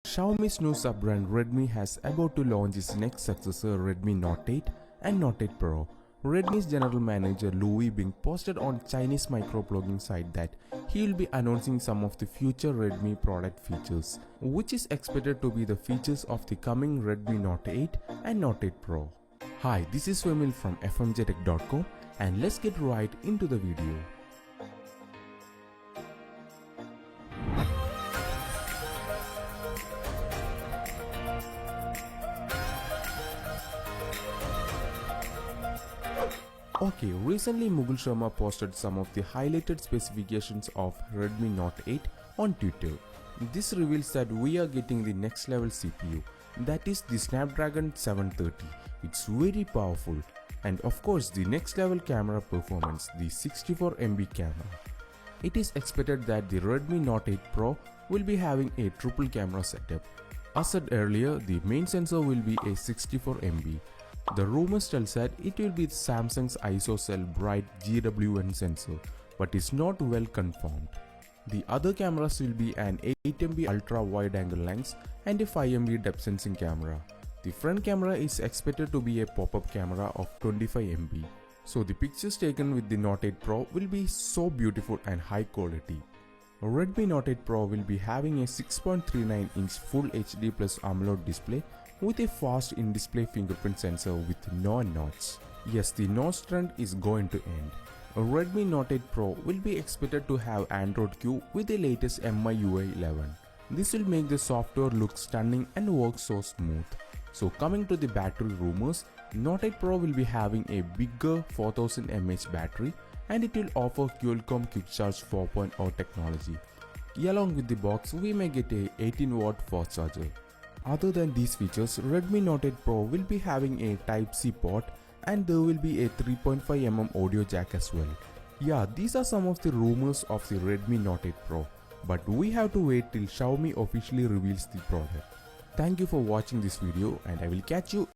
Xiaomi's new sub-brand Redmi has about to launch its next successor Redmi Note 8 and Note 8 Pro. Redmi's general manager Louis Bing posted on Chinese microblogging site that he will be announcing some of the future Redmi product features, which is expected to be the features of the coming Redmi Note 8 and Note 8 Pro. Hi, this is Vemil from fmjtech.com and let's get right into the video. Okay, recently Mughal Sharma posted some of the highlighted specifications of Redmi Note 8 on Twitter. This reveals that we are getting the next level CPU, that is the Snapdragon 730. It's very powerful, and of course the next level camera performance, the 64MP camera. It is expected that the Redmi Note 8 Pro will be having a triple camera setup. As said earlier, the main sensor will be a 64MP. The rumors tell that it will be Samsung's ISOCELL Bright GWN sensor, but is not well confirmed. The other cameras will be an 8MP ultra wide angle lens and a 5MP depth sensing camera. The front camera is expected to be a pop-up camera of 25MP. So the pictures taken with the Note 8 Pro will be so beautiful and high quality. Redmi Note 8 Pro will be having a 6.39-inch Full HD Plus AMOLED display with a fast in-display fingerprint sensor with no notch. Yes, the notch trend is going to end. Redmi Note 8 Pro will be expected to have Android Q with the latest MIUI 11. This will make the software look stunning and work so smooth. So coming to the battery rumors, Note 8 Pro will be having a bigger 4000 mAh battery and it will offer Qualcomm Quick Charge 4.0 technology. Along with the box, we may get a 18-watt fast charger. Other than these features, Redmi Note 8 Pro will be having a Type-C port and there will be a 3.5mm audio jack as well. Yeah, these are some of the rumors of the Redmi Note 8 Pro, but we have to wait till Xiaomi officially reveals the product. Thank you for watching this video and I will catch you